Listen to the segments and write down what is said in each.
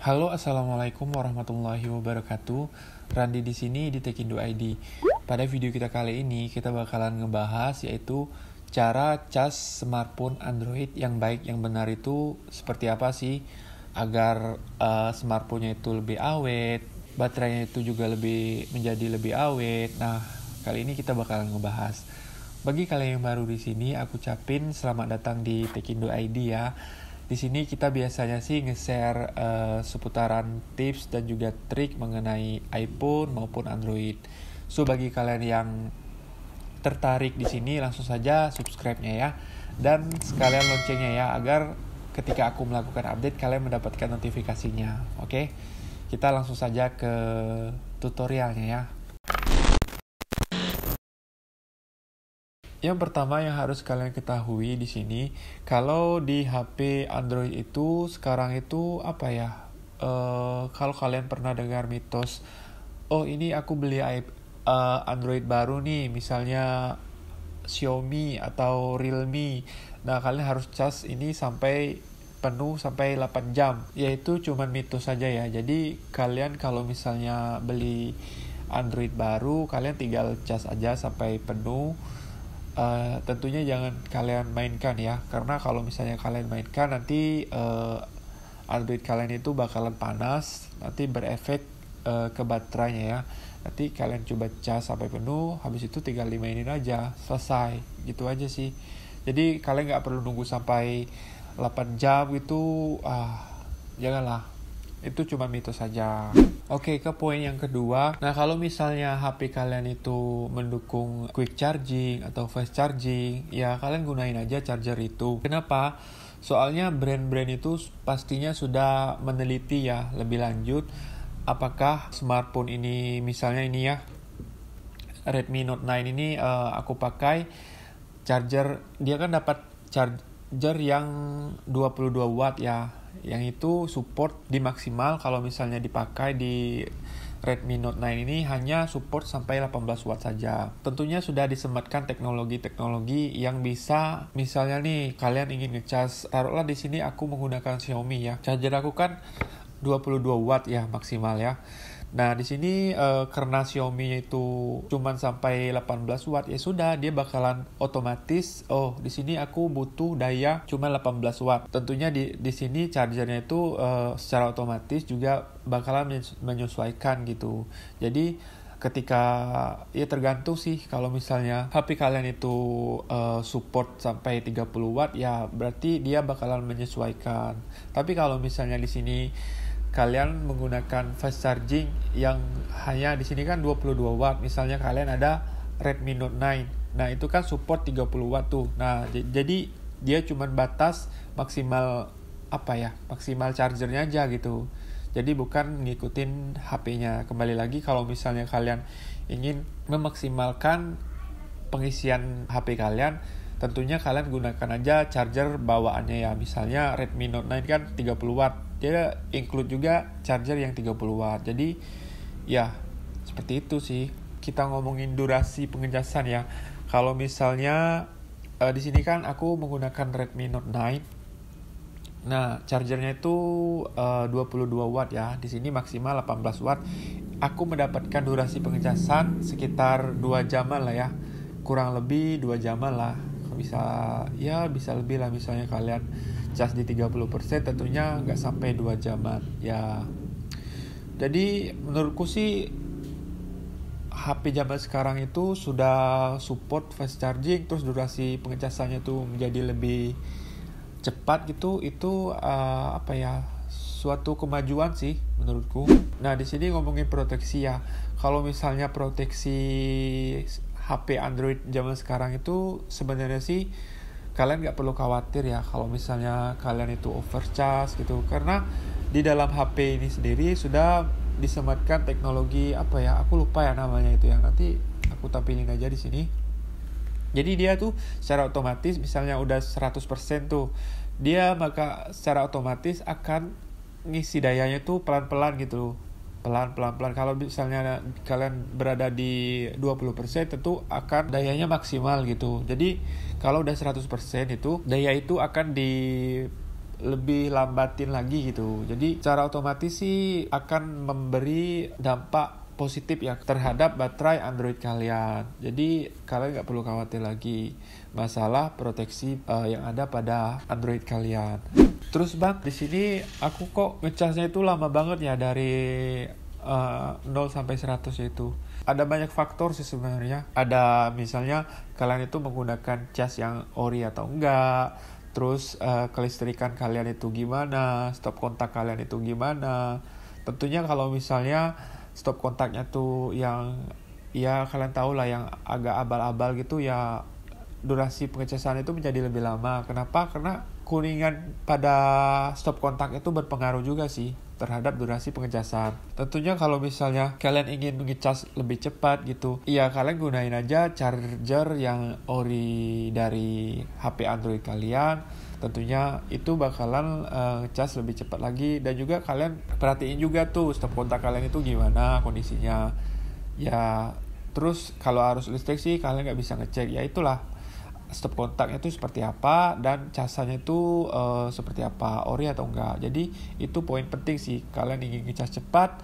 Halo, assalamualaikum warahmatullahi wabarakatuh. Randi di sini di Tekindo ID. Pada video kita kali ini kita bakalan ngebahas yaitu cara cas smartphone Android yang baik yang benar itu seperti apa sih agar smartphone-nya itu lebih awet, baterainya itu juga menjadi lebih awet. Nah, kali ini kita bakalan ngebahas. Bagi kalian yang baru di sini, aku ucapin selamat datang di Tekindo ID ya. Di sini kita biasanya sih nge-share seputaran tips dan juga trik mengenai iPhone maupun Android. So bagi kalian yang tertarik di sini langsung saja subscribe-nya ya dan sekalian loncengnya ya agar ketika aku melakukan update kalian mendapatkan notifikasinya. Oke. Kita langsung saja ke tutorialnya ya. Yang pertama yang harus kalian ketahui di sini, kalau di HP Android itu sekarang itu apa ya? Kalau kalian pernah dengar mitos, oh ini aku beli Android baru nih, misalnya Xiaomi atau Realme. Nah, kalian harus cas ini sampai penuh sampai 8 jam. Yaitu cuman mitos saja ya. Jadi kalian kalau misalnya beli Android baru, kalian tinggal cas aja sampai penuh. Tentunya jangan kalian mainkan ya, karena kalau misalnya kalian mainkan nanti Android kalian itu bakalan panas, nanti berefek ke baterainya ya. Nanti kalian coba cas sampai penuh, habis itu tinggal dimainin aja, selesai, gitu aja sih. Jadi kalian nggak perlu nunggu sampai 8 jam gitu, janganlah. Itu cuma mitos saja. Oke, ke poin yang kedua. Nah, kalau misalnya HP kalian itu mendukung quick charging atau fast charging, ya kalian gunain aja charger itu. Kenapa? Soalnya brand-brand itu pastinya sudah meneliti ya lebih lanjut apakah smartphone ini, misalnya ini ya, Redmi Note 9 ini aku pakai charger, dia kan dapat charger yang 22 watt ya. Yang itu support di maksimal kalau misalnya dipakai di Redmi Note 9 ini hanya support sampai 18 watt saja. Tentunya sudah disematkan teknologi-teknologi yang bisa, misalnya nih kalian ingin ngecas, taruhlah di sini aku menggunakan Xiaomi ya. Charger aku kan 22 watt ya maksimal ya. Nah, di sini karena Xiaomi itu cuman sampai 18 watt, ya sudah dia bakalan otomatis, oh di sini aku butuh daya cuma 18 watt. Tentunya di sini chargernya itu secara otomatis juga bakalan menyesuaikan gitu. Jadi ketika ya tergantung sih, kalau misalnya HP kalian itu support sampai 30 watt ya berarti dia bakalan menyesuaikan. Tapi kalau misalnya di sini kalian menggunakan fast charging yang hanya di sini kan 22 watt. Misalnya kalian ada Redmi Note 9. Nah, itu kan support 30 watt tuh. Nah, jadi dia cuma batas maksimal maksimal chargernya aja gitu. Jadi bukan ngikutin HP-nya. Kembali lagi kalau misalnya kalian ingin memaksimalkan pengisian HP kalian, tentunya kalian gunakan aja charger bawaannya ya. Misalnya Redmi Note 9 kan 30 watt. Dia include juga charger yang 30 watt. Jadi ya seperti itu sih. Kita ngomongin durasi pengecasan ya. Kalau misalnya di sini kan aku menggunakan Redmi Note 9. Nah, chargernya itu 22 watt ya. Di sini maksimal 18 watt. Aku mendapatkan durasi pengecasan sekitar 2 jaman lah ya. Kurang lebih 2 jaman lah. Bisa lebih lah, misalnya kalian cas di 30%, tentunya nggak sampai 2 jaman ya. Jadi menurutku sih HP zaman sekarang itu sudah support fast charging, terus durasi pengecasannya tuh menjadi lebih cepat gitu. Itu suatu kemajuan sih menurutku. Nah, di sini ngomongin proteksi ya. Kalau misalnya proteksi HP Android zaman sekarang itu sebenarnya sih kalian nggak perlu khawatir ya kalau misalnya kalian itu overcharge gitu, karena di dalam HP ini sendiri sudah disematkan teknologi aku lupa ya namanya itu ya, nanti aku tampilin aja di sini. Jadi dia tuh secara otomatis misalnya udah 100% tuh, dia maka secara otomatis akan ngisi dayanya tuh pelan-pelan gitu. Pelan-pelan. Kalau misalnya kalian berada di 20%, tentu akan dayanya maksimal gitu. Jadi kalau udah 100% itu, daya itu akan lebih lambatin lagi gitu. Jadi secara otomatis sih akan memberi dampak positif ya terhadap baterai Android kalian. Jadi kalian nggak perlu khawatir lagi masalah proteksi yang ada pada Android kalian. Terus bang, di sini aku kok ngecasnya itu lama banget ya dari 0 sampai 100 itu. Ada banyak faktor sih sebenarnya. Ada misalnya kalian itu menggunakan cas yang ori atau enggak. Terus kelistrikan kalian itu gimana, stop kontak kalian itu gimana. Tentunya kalau misalnya stop kontaknya tuh yang ya kalian tahu lah yang agak abal-abal gitu ya, durasi pengecasan itu menjadi lebih lama. Kenapa? Karena kuningan pada stop kontak itu berpengaruh juga sih terhadap durasi pengecasan. Tentunya kalau misalnya kalian ingin ngecas lebih cepat gitu, ya kalian gunain aja charger yang ori dari HP Android kalian. Tentunya itu bakalan ngecas lebih cepat lagi. Dan juga kalian perhatiin juga tuh stop kontak kalian itu gimana kondisinya. Ya terus kalau arus listrik sih kalian nggak bisa ngecek. Ya itulah stop kontaknya itu seperti apa dan casanya itu seperti apa, ori atau enggak. Jadi itu poin penting sih. Kalian ingin ngecas cepat,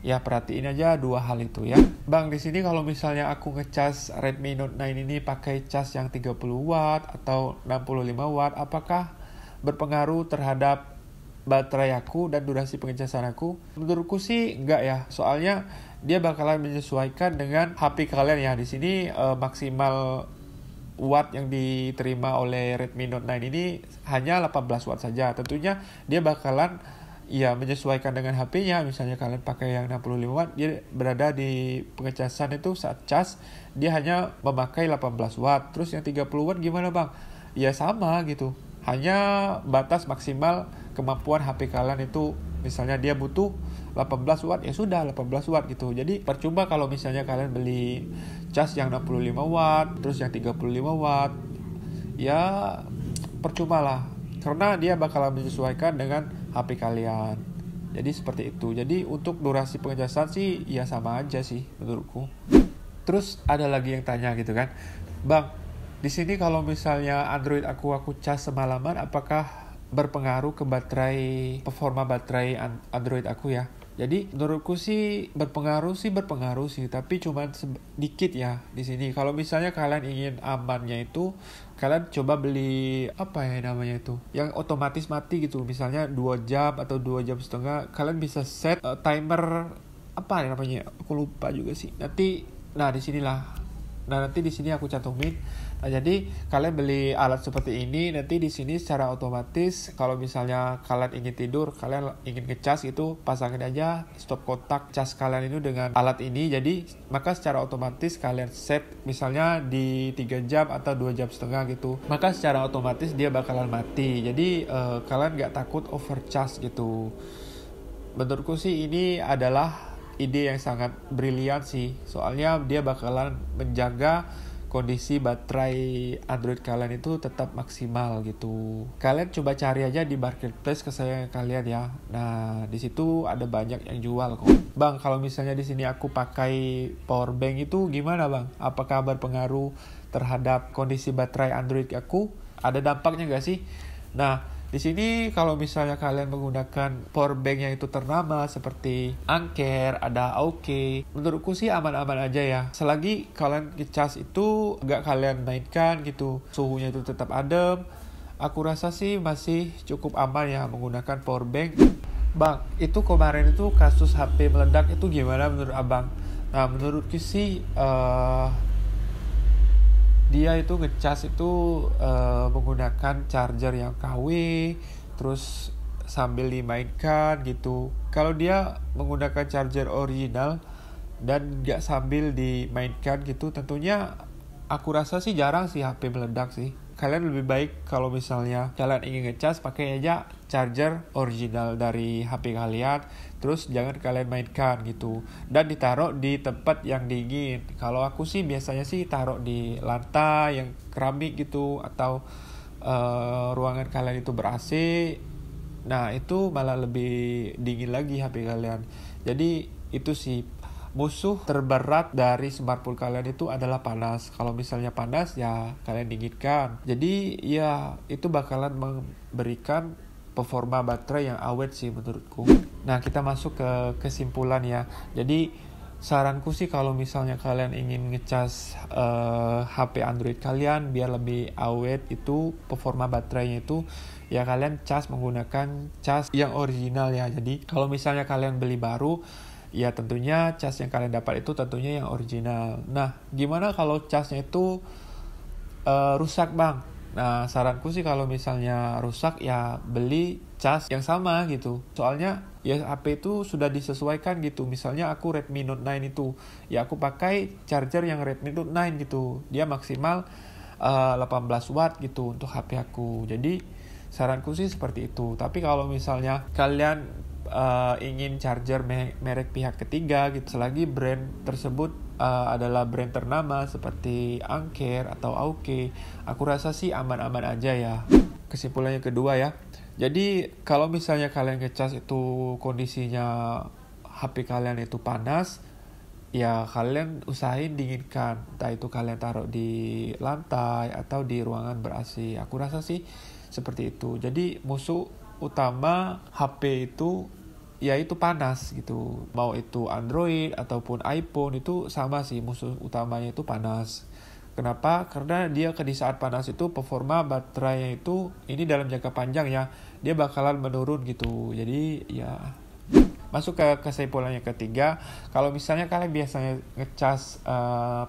ya perhatiin aja dua hal itu ya. Bang, di sini kalau misalnya aku ngecas Redmi Note 9 ini pakai cas yang 30 watt atau 65 watt, apakah berpengaruh terhadap baterai aku dan durasi pengecasan aku? Menurutku sih enggak ya. Soalnya dia bakalan menyesuaikan dengan HP kalian ya. Di sini maksimal watt yang diterima oleh Redmi Note 9 ini hanya 18 watt saja. Tentunya dia bakalan ya menyesuaikan dengan HP-nya. Misalnya kalian pakai yang 65 watt, dia berada di pengecasan itu saat cas dia hanya memakai 18 watt. Terus yang 30 watt gimana bang? Ya sama gitu. Hanya batas maksimal kemampuan HP kalian itu, misalnya dia butuh 18 watt, ya sudah 18 watt gitu. Jadi percuma kalau misalnya kalian beli cas yang 65 watt, terus yang 35 watt. Ya percuma lah. Karena dia bakalan menyesuaikan dengan HP kalian. Jadi seperti itu. Jadi untuk durasi pengecasan sih ya sama aja sih menurutku. Terus ada lagi yang tanya gitu kan, bang, di sini kalau misalnya Android aku cas semalaman, apakah berpengaruh ke performa baterai Android aku ya? Jadi menurutku sih berpengaruh sih, tapi cuma sedikit ya di sini. Kalau misalnya kalian ingin amannya itu, kalian coba beli apa ya namanya itu, yang otomatis mati gitu. Misalnya 2 jam atau 2 jam setengah, kalian bisa set timer apa ya namanya? Aku lupa juga sih. Nanti di sini aku cantumin. Nah, jadi kalian beli alat seperti ini, nanti di sini secara otomatis kalau misalnya kalian ingin tidur, kalian ingin ngecas itu, pasangin aja stop kontak cas kalian itu dengan alat ini. Jadi maka secara otomatis kalian set misalnya di 3 jam atau 2 jam setengah gitu, maka secara otomatis dia bakalan mati. Jadi kalian gak takut overcharge gitu. Menurutku sih ini adalah ide yang sangat brilian sih. Soalnya dia bakalan menjaga kondisi baterai Android kalian itu tetap maksimal gitu. Kalian coba cari aja di marketplace kesayangan kalian ya. Nah, di situ ada banyak yang jual kok. Bang, kalau misalnya di sini aku pakai power bank itu gimana, Bang? Apakah berpengaruh terhadap kondisi baterai Android aku? Ada dampaknya nggak sih? Nah, di sini kalau misalnya kalian menggunakan power bank yang itu ternama seperti Anker, ada AOK, menurutku sih aman-aman aja ya. Selagi kalian ngecas itu nggak kalian mainkan gitu, suhunya itu tetap adem, aku rasa sih masih cukup aman ya menggunakan power bank. Bang, itu kemarin itu kasus HP meledak itu gimana menurut abang? Nah, menurutku sih dia itu ngecas itu menggunakan charger yang KW, terus sambil dimainkan gitu. Kalau dia menggunakan charger original dan nggak sambil dimainkan gitu, tentunya aku rasa sih jarang sih HP meledak sih. Kalian lebih baik kalau misalnya kalian ingin ngecas, pakai aja charger original dari HP kalian, terus jangan kalian mainkan gitu, dan ditaruh di tempat yang dingin. Kalau aku sih biasanya sih taruh di lantai yang keramik gitu, atau ruangan kalian itu ber-AC. Nah itu malah lebih dingin lagi HP kalian. Jadi itu sih musuh terberat dari smartphone kalian itu adalah panas. Kalau misalnya panas ya kalian dinginkan. Jadi ya itu bakalan memberikan performa baterai yang awet sih menurutku. Nah, kita masuk ke kesimpulan ya. Jadi saranku sih kalau misalnya kalian ingin ngecas HP Android kalian biar lebih awet, itu performa baterainya itu ya kalian cas menggunakan cas yang original ya. Jadi kalau misalnya kalian beli baru, ya tentunya cas yang kalian dapat itu tentunya yang original. Nah, gimana kalau casnya itu rusak bang? Nah, saranku sih kalau misalnya rusak ya beli cas yang sama gitu. Soalnya ya HP itu sudah disesuaikan gitu. Misalnya aku Redmi Note 9 itu, ya aku pakai charger yang Redmi Note 9 gitu. Dia maksimal 18 watt gitu untuk HP aku. Jadi saranku sih seperti itu. Tapi kalau misalnya kalian ingin charger merek pihak ketiga gitu, selagi brand tersebut adalah brand ternama seperti Anker atau Aoki, aku rasa sih aman-aman aja ya. Kesimpulannya kedua ya, jadi kalau misalnya kalian ngecas itu kondisinya HP kalian itu panas, ya kalian usahain dinginkan, entah itu kalian taruh di lantai atau di ruangan ber-AC. Aku rasa sih seperti itu. Jadi musuh utama HP itu yaitu panas gitu. Mau itu Android ataupun iPhone itu sama sih, musuh utamanya itu panas. Kenapa? Karena dia di saat panas itu performa baterainya itu ini dalam jangka panjang ya, dia bakalan menurun gitu. Jadi ya masuk ke kesimpulan yang ketiga, kalau misalnya kalian biasanya ngecas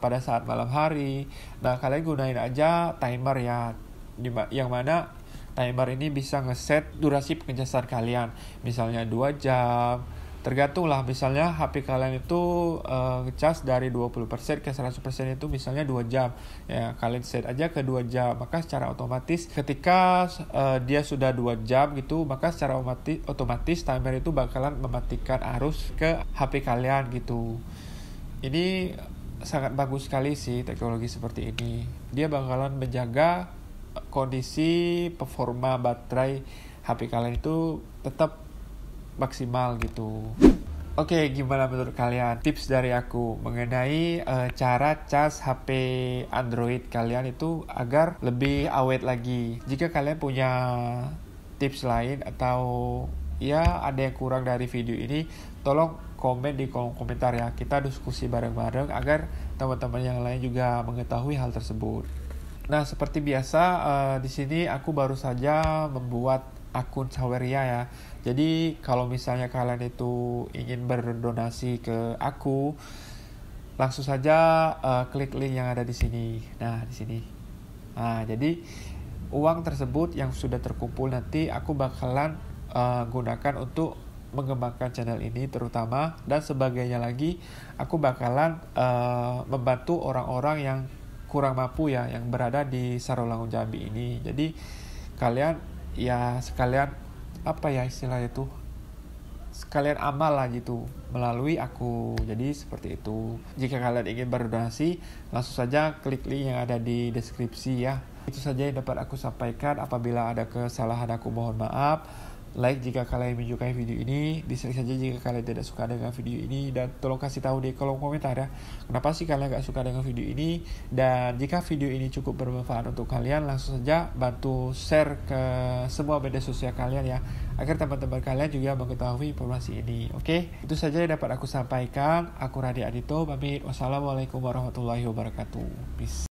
pada saat malam hari, nah kalian gunain aja timer ya, yang mana timer ini bisa ngeset durasi pengecasan kalian, misalnya 2 jam, tergantung lah. Misalnya HP kalian itu ngecas dari 20% ke 100% itu misalnya 2 jam, ya kalian set aja ke 2 jam, maka secara otomatis ketika dia sudah 2 jam gitu, maka secara otomatis timer itu bakalan mematikan arus ke HP kalian gitu. Ini sangat bagus sekali sih teknologi seperti ini, dia bakalan menjaga kondisi performa baterai HP kalian itu tetap maksimal gitu. Oke, gimana menurut kalian tips dari aku mengenai cara cas HP Android kalian itu agar lebih awet lagi? Jika kalian punya tips lain atau ya ada yang kurang dari video ini, tolong komen di kolom komentar ya. Kita diskusi bareng-bareng agar teman-teman yang lain juga mengetahui hal tersebut. Nah, seperti biasa di sini aku baru saja membuat akun Saweria ya. Jadi kalau misalnya kalian itu ingin berdonasi ke aku, langsung saja klik link yang ada di sini. Nah, di sini. Nah, jadi uang tersebut yang sudah terkumpul nanti aku bakalan gunakan untuk mengembangkan channel ini terutama, dan sebagainya lagi aku bakalan membantu orang-orang yang kurang mampu ya, yang berada di Sarolangun Jambi ini. Jadi kalian ya sekalian apa ya istilah itu, sekalian amal lah gitu melalui aku. Jadi seperti itu. Jika kalian ingin berdonasi, langsung saja klik link yang ada di deskripsi ya. Itu saja yang dapat aku sampaikan. Apabila ada kesalahan aku mohon maaf. Like jika kalian menyukai video ini, dislike saja jika kalian tidak suka dengan video ini, dan tolong kasih tahu di kolom komentar ya, kenapa sih kalian gak suka dengan video ini. Dan jika video ini cukup bermanfaat untuk kalian, langsung saja bantu share ke semua media sosial kalian ya, agar teman-teman kalian juga mengetahui informasi ini. Oke, itu saja yang dapat aku sampaikan. Aku Radi Adito pamit. Wassalamualaikum warahmatullahi wabarakatuh. Peace.